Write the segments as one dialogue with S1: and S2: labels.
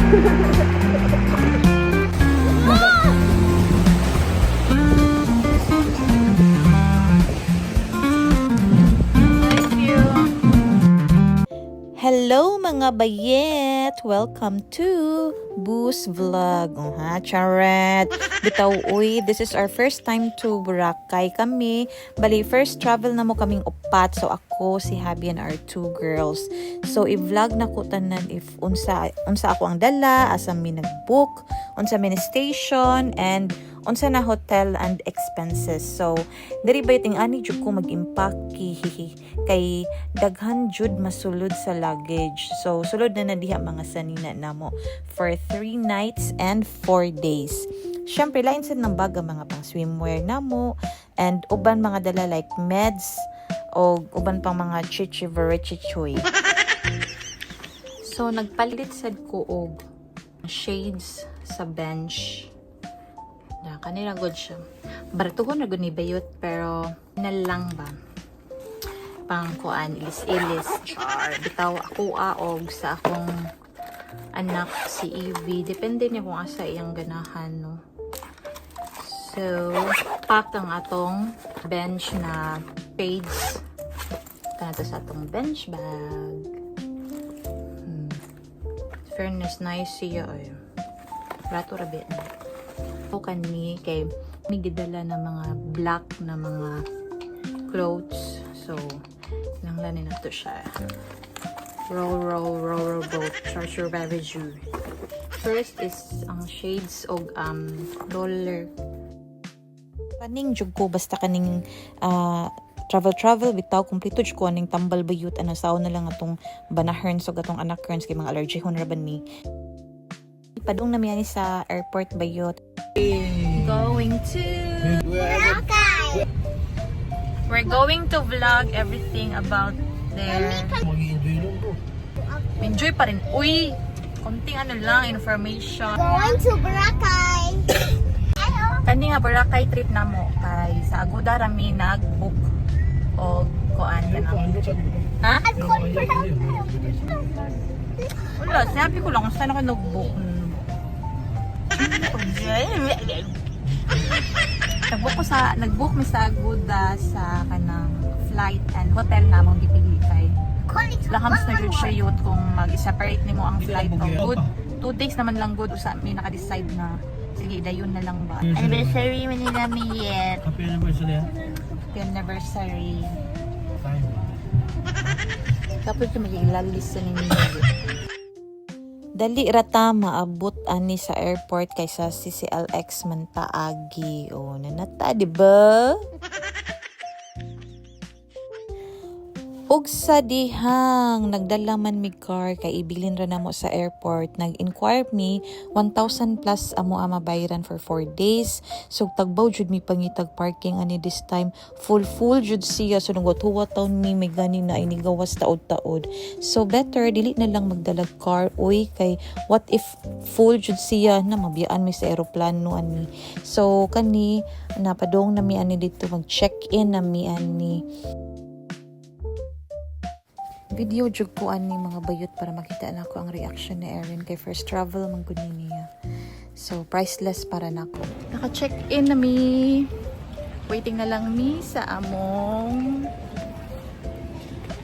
S1: Hello mga bayet! Welcome to Boo's Vlog. Ha, charet! Bitaw, uy, this is our first time to Boracay kami. Bali, first travel na mo kaming upat. So, ako, si Habi and our two girls. So, i-vlog na ko tanan if unsa ako ang dala, asa mi nag-book, unsa mi station, and unsa na hotel and expenses. So, diri ba yung ani jud ko mag-impact kay daghan jud masulod sa luggage. So, sulod na diha mga sanina namo for 3 nights and 4 days. Syempre, lain sa ng baga mga pang swimwear namo and uban mga dala like meds o uban pang mga chichi-verichichoy. So, nagpalit sad ko og shades sa bench. Kanila good siya. Baratuhon na good ni bayot pero nalang ba? Pang kuan ilis-ilis. Char. Bitaw ako og sa akong anak si Evie. Depende niya kung asa iyang ganahan, no? So, pack ang atong bench na shades. Ito sa atong bench bag. Fairness, nice siya. Ay. Rato rabit na. Ako kani kay may gidala na mga black na mga clothes. So, langlanin na to siya. Row boat. Treasure Ravager. First is ang shades og roller. Kaning jud ko basta kaning travel bitaw kompleto jud ko aning tambal bayut ana saw na lang atong banahern so gatong anak kerns kay mga allergy hon ra ban mi. Padung na mi sa airport bayot. Going to Boracay. We're going to vlog everything about there. Enjoy pa rin. Uy, konting ano lang information.
S2: Going to Boracay.
S1: Kani nga Boracay trip na mo kay sa Agoda rami nag-book og kuan ka na. Ha? Wala, sabi ko lang kung saan ako nag-book. Nag-book mi sa Agoda sa kanang flight and hotel namong gipili kay lahams na jud siya yun kung mag-separate nimo ang flight o good 2 days naman lang good usa mi naka-decide na sige dayon na lang ba anniversary man nila mi yet
S3: happy anniversary
S1: happy anniversary kapag ko mag-ilalis sa ninyo dali rata maabot ani sa airport kaysa CCLX man paagi. O, nanata, diba? Og sa dihang nagdala man mi car kay ibilin ra namo sa airport nag-inquire mi 1,000 plus amo ang mabayaran for 4 days so tagbaw jud mi pangitag parking ani this time full jud siya so nagwat-huwat taon mi may gani na inigawas taod so better dili na lang magdalag car uy kay what if full jud siya na mabiyaan mi sa eroplano ani so kani napadong na mi ani dito mag check-in na mi ani video jud ko ani mga bayot para makita na ko ang reaction ni Erin kay first travel man gud niya. So priceless para nako. Naka-check-in na mi. Waiting na lang mi sa among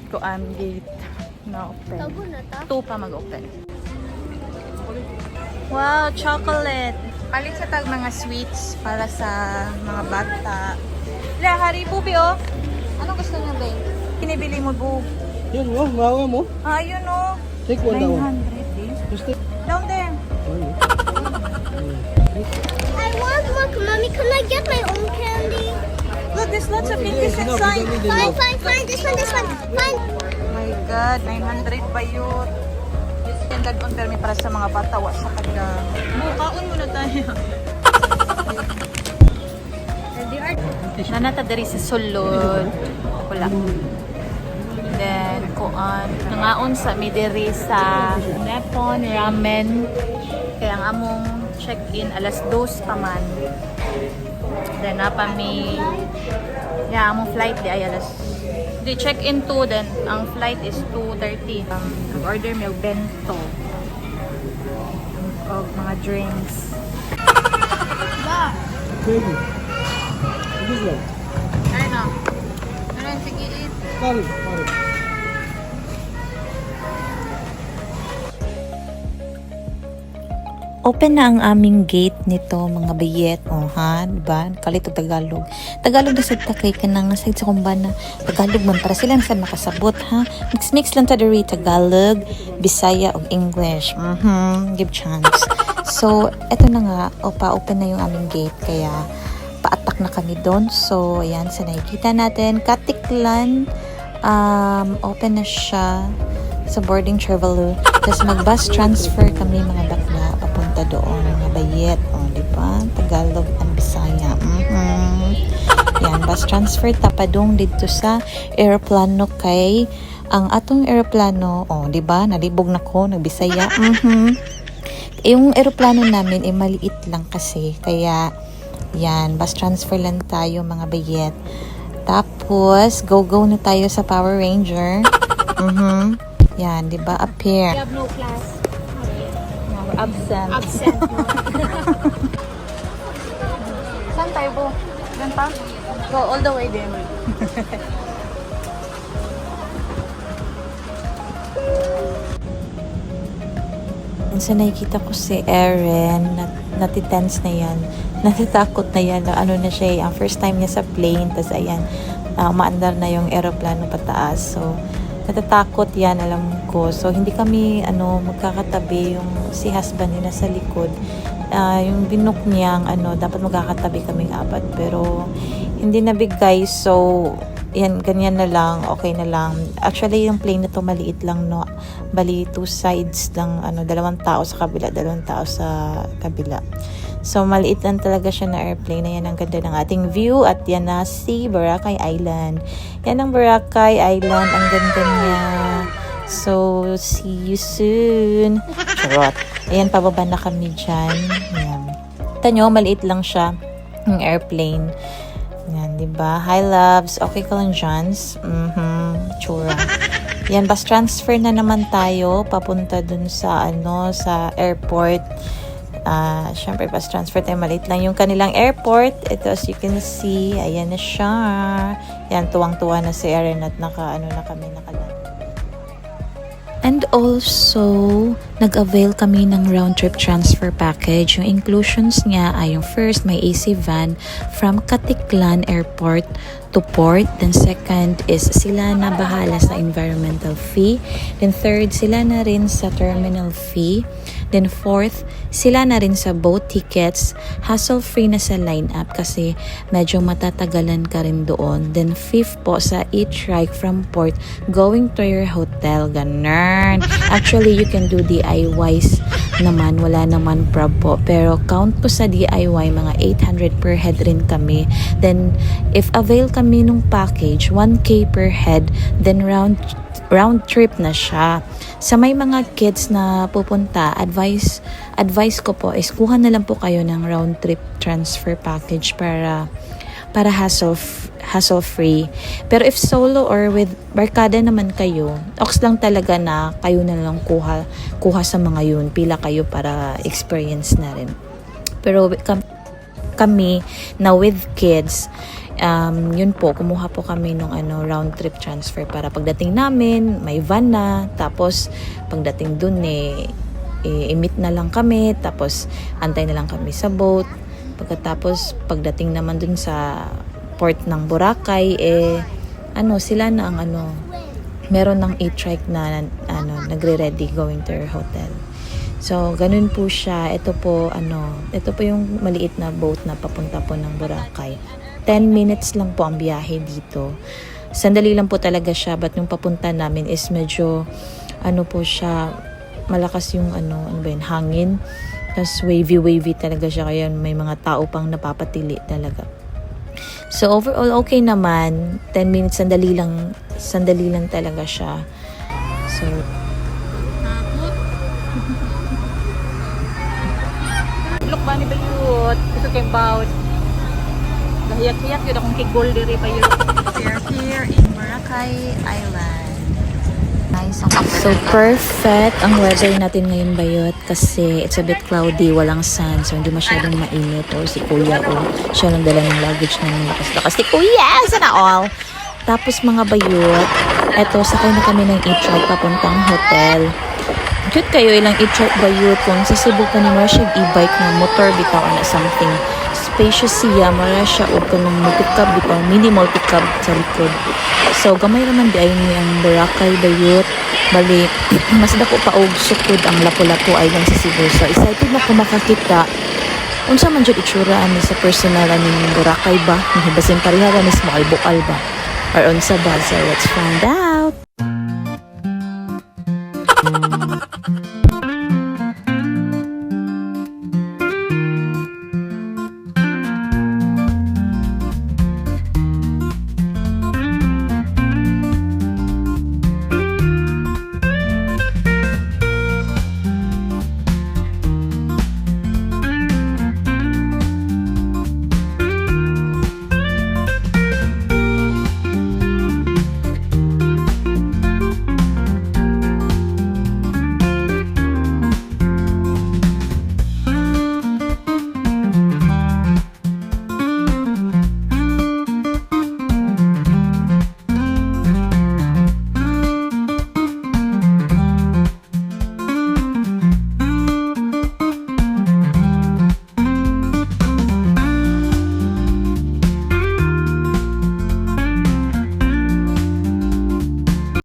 S1: kuan gate na open.
S2: Tago na ta.
S1: 2 pa mag-open. Wow, chocolate. Palit sa tag mga sweets para sa mga bata. La, Haribo oh. Anong gusto niya, babe? Kinibili mo, bu.
S3: yun mo, mawa mo
S1: Ayun oh.
S3: take one down
S1: 900 eh.
S3: just take
S1: Down there.
S2: I want look, mommy. Can I get my own candy?
S1: Look, there's lots of English inside.
S2: Fine. This one. Fine.
S1: My God, 900 ba yun? Standard on permi para sa mga bata. Wa sa kada. Bukaon muna tayo. Nanata dari sa sulod. Wala. Then, kuan. Nangaon sa midiri sa Nippon Ramen. Kaya ang among check-in alas 2 pa man. Then, napami among flight di ay alas di check-in 2 then ang flight is 2:30. Nag-order may bento. mga drinks.
S3: Baby. This one.
S1: Ano? Ano, sige, eat.
S3: Sorry, sorry.
S1: Open na ang aming gate nito, mga bayet. O, ha? Diba? Kalito Tagalog. Tagalog na sa takay ka nang nasayad sa kumbana. Tagalog man, para sila na sa makasabot, ha? Mix-mix lang ta diri Tagalog, Bisaya, o English. Give chance. So, eto na nga. Open na yung aming gate. Kaya, pa-attack na kami doon. So, ayan, sa nakikita natin. Katiklan. Open na siya sa boarding travel. Tapos mag-bus transfer kami mga bakla papunta doon, mga bayet. O, di ba? Tagalog and Bisaya. Yan, bus transfer tapadong dito sa aeroplano kay ang atong aeroplano, di ba? Nalibog na ko, nagbisaya. Yung aeroplano namin ay maliit lang kasi. Kaya, yan, bus transfer lang tayo mga bayet. Tapos, go-go na tayo sa Power Ranger. Yan, di ba? Up here.
S2: We have no class.
S1: We're absent.
S2: Absent.
S1: Saan tayo po? Diyan pa? Go all the way din. Minsan nakikita ko si Erin, natitense na yan. Natatakot na yan. Ano na siya, ang first time niya sa plane. Tapos ayan, umaandar na yung aeroplano pataas. So, natatakot yan, alam ko. So, hindi kami, magkakatabi. Yung si husband niya nasa likod. Yung binook niyang, dapat magkakatabi kami apat. Pero, hindi nabigay. So, yan, ganyan na lang. Okay na lang. Actually, yung plane na to maliit lang, no? Bali, two sides lang, dalawang tao sa kabila, dalawang tao sa kabila. So, maliit lang talaga siya na airplane. Ayan ang ganda ng ating view. At yan na si Boracay Island. Yan ang Boracay Island. Ang ganda niya. So, see you soon. Charot. Ayan, pababa na kami dyan. Ayan. Kita nyo, maliit lang siya. Yung airplane. Yan, diba? Hi, loves. Okay ka lang, Johns? Chura. Yan, bus transfer na naman tayo. Papunta dun sa, sa airport. Syempre, bus transfer tayo. Maliit lang yung kanilang airport. Ito, as you can see, ayan na siya. Yan, tuwang-tuwa na si Erin at na kami nakaland. And also, nag-avail kami ng round-trip transfer package. Yung inclusions niya ay yung first, may AC van from Katiklan Airport to port. Then second is sila na bahala sa environmental fee. Then third, sila na rin sa terminal fee. Then fourth, sila na rin sa boat tickets. Hassle-free na sa line-up kasi medyo matatagalan ka rin doon. Then fifth po sa e-trike from port going to your hotel. Ganun. Actually, you can do DIYs naman. Wala naman prob po. Pero count po sa DIY, mga 800 per head rin kami. Then, if avail kami nung package, 1K per head. Then round trip na siya. Sa may mga kids na pupunta, advice ko po is kuha na lang po kayo ng round trip transfer package para hassle free. Pero if solo or with barkada naman kayo, ox lang talaga na kayo na lang kuha sa mga yun. Pila kayo para experience na rin. Pero kami na with kids, yun po, kumuha po kami nung round trip transfer para pagdating namin, may van na, tapos pagdating dun i-meet na lang kami, tapos antay na lang kami sa boat. Pagkatapos pagdating naman dun sa port ng Boracay, sila na ang meron ng e-trike na nagre-ready going to your hotel. So, ganun po siya. Ito po yung maliit na boat na papunta po ng Boracay. 10 minutes lang po ang biyahe dito. Sandali lang po talaga siya, but yung papunta namin is medyo, po siya, malakas yung, hangin. Tapos wavy talaga siya, kaya may mga tao pang napapatili talaga. So, overall, okay naman. 10 minutes, sandali lang talaga siya. So, look ba ni Bayut? Ito kay Baut. Gahiyak-hiyak yun akong kigol diri pa yun. We are here in Boracay Island. So perfect ang weather natin ngayon bayot kasi it's a bit cloudy, walang sun, so hindi masyadong mainit. Or si kuya, siya lang dala ng luggage ng lakas-lakas si kuya, sana all. Tapos mga bayot, eto sakay na kami ng e-truck papuntang hotel. Cute kayo ilang e-truck bayot kung sa Cebu ka ni siya e-bike na motor bitaw na something spacious siya, mara siya o kanang multi-cab bitaw, mini multi-cab sa likod. So gamay naman di ay ang Boracay bayot. Bali, mas dako pa og sukod ang Lapu-Lapu Island sa Cebu. So excited na ko makakita unsa man jud itsura ani sa personal ani Boracay ba, ni basin pareha ba mismo albok alba or unsa ba. So let's find out.